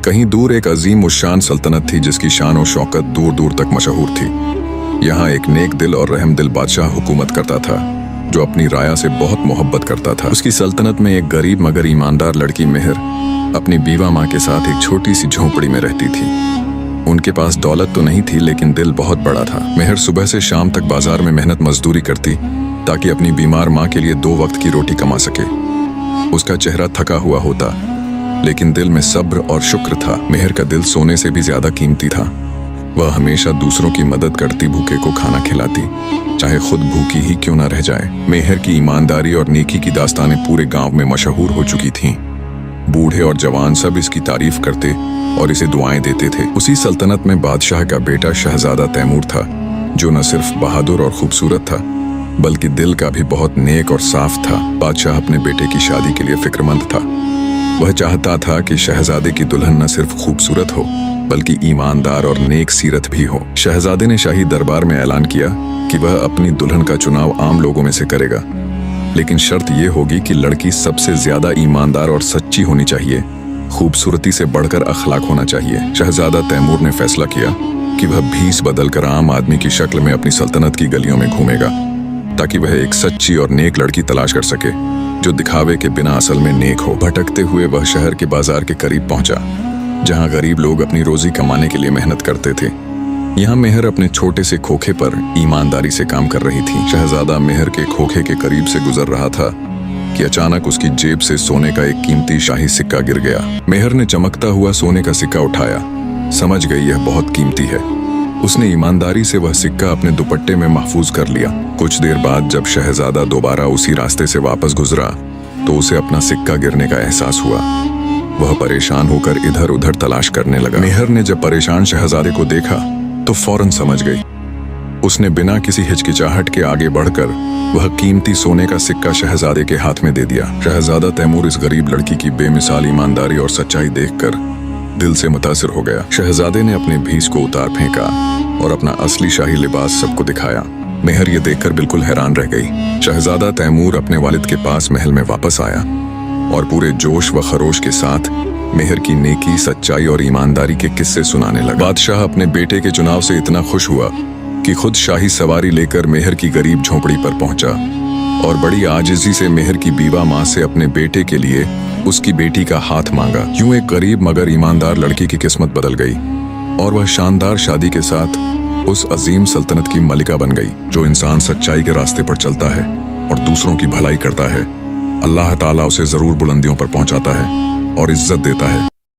कहीं दूर एक अजीम उशान सल्तनत थी जिसकी शान और शौकत दूर दूर तक मशहूर थी। यहाँ एक नेक दिल और रहम दिल बादशाह हुकूमत करता था जो अपनी राया से बहुत मोहब्बत करता था। उसकी सल्तनत में एक गरीब मगर ईमानदार लड़की मेहर अपनी बीवा माँ के साथ एक छोटी सी झोंपड़ी में रहती थी। उनके पास दौलत तो नहीं थी लेकिन दिल बहुत बड़ा था। मेहर सुबह से शाम तक बाजार में मेहनत मजदूरी करती ताकि अपनी बीमार माँ के लिए 2 वक्त की रोटी कमा सके। उसका चेहरा थका हुआ होता लेकिन दिल में सब्र और शुक्र था। मेहर का दिल सोने से भी ज्यादा कीमती था। वह हमेशा दूसरों की मदद करती, भूखे को खाना खिलाती, चाहे खुद भूखी ही क्यों ना रह जाए। मेहर की ईमानदारी और नेकी की दास्तानें पूरे गांव में मशहूर हो चुकी थीं। बूढ़े और जवान सब इसकी तारीफ करते और इसे दुआएं देते थे। उसी सल्तनत में बादशाह का बेटा शहजादा तैमूर था जो न सिर्फ बहादुर और खूबसूरत था बल्कि दिल का भी बहुत नेक और साफ था। बादशाह अपने बेटे की शादी के लिए फिक्रमंद था। वह चाहता था कि शहजादे की दुल्हन न सिर्फ खूबसूरत हो बल्कि ईमानदार और नेक सीरत भी हो। शहजादे ने शाही दरबार में ऐलान किया कि वह अपनी दुल्हन का चुनाव आम लोगों में से करेगा, लेकिन शर्त यह होगी कि लड़की सबसे ज्यादा ईमानदार और सच्ची होनी चाहिए। खूबसूरती से बढ़कर अखलाक होना चाहिए। शहजादा तैमूर ने फैसला किया कि वह भीस बदलकर आम आदमी की शक्ल में अपनी सल्तनत की गलियों में घूमेगा ताकि वह एक सच्ची और नेक लड़की तलाश कर सके जो दिखावे के बिना असल में नेक हो। भटकते हुए वह शहर के बाजार के करीब पहुंचा जहां गरीब लोग अपनी रोजी कमाने के लिए मेहनत करते थे। यहाँ मेहर अपने छोटे से खोखे पर ईमानदारी से काम कर रही थी। शहजादा मेहर के खोखे के करीब से गुजर रहा था कि अचानक उसकी जेब से सोने का एक कीमती शाही सिक्का गिर गया। मेहर ने चमकता हुआ सोने का सिक्का उठाया, समझ गई यह बहुत कीमती है। उसने ईमानदारी से वह सिक्का अपने दुपट्टे में महफूज कर लिया। कुछ देर बाद जब शहजादा दोबारा उसी रास्ते से वापस गुजरा तो उसे अपना सिक्का गिरने का एहसास हुआ। वह परेशान होकर इधर उधर तलाश करने लगा। मेहर ने जब परेशान शहजादे को देखा तो फौरन समझ गई। उसने बिना किसी हिचकिचाहट के आगे बढ़कर वह कीमती सोने का सिक्का शहजादे के हाथ में दे दिया। शहजादा तैमूर इस गरीब लड़की की बेमिसाल ईमानदारी और सच्चाई देखकर दिल से मुतासिर हो गया। शहजादे ने अपने भीस को उतार फेंका और अपना असली शाही लिबास सबको दिखाया। मेहर ये देखकर बिल्कुल हैरान रह गई। शहजादा तैमूर अपने वालिद के पास महल में वापस आया और पूरे जोश व खरोश के साथ मेहर की नेकी, सच्चाई और ईमानदारी के किस्से सुनाने लगा। बादशाह अपने बेटे के चुनाव से इतना खुश हुआ कि खुद शाही सवारी लेकर मेहर की गरीब झोंपड़ी पर पहुंचा और बड़ी आजिज़ी से मेहर की बीवा माँ से अपने बेटे के लिए उसकी बेटी का हाथ मांगा। यूं एक गरीब मगर ईमानदार लड़की की किस्मत बदल गई और वह शानदार शादी के साथ उस अजीम सल्तनत की मलिका बन गई। जो इंसान सच्चाई के रास्ते पर चलता है और दूसरों की भलाई करता है, अल्लाह ताला उसे जरूर बुलंदियों पर पहुंचाता है और इज्जत देता है।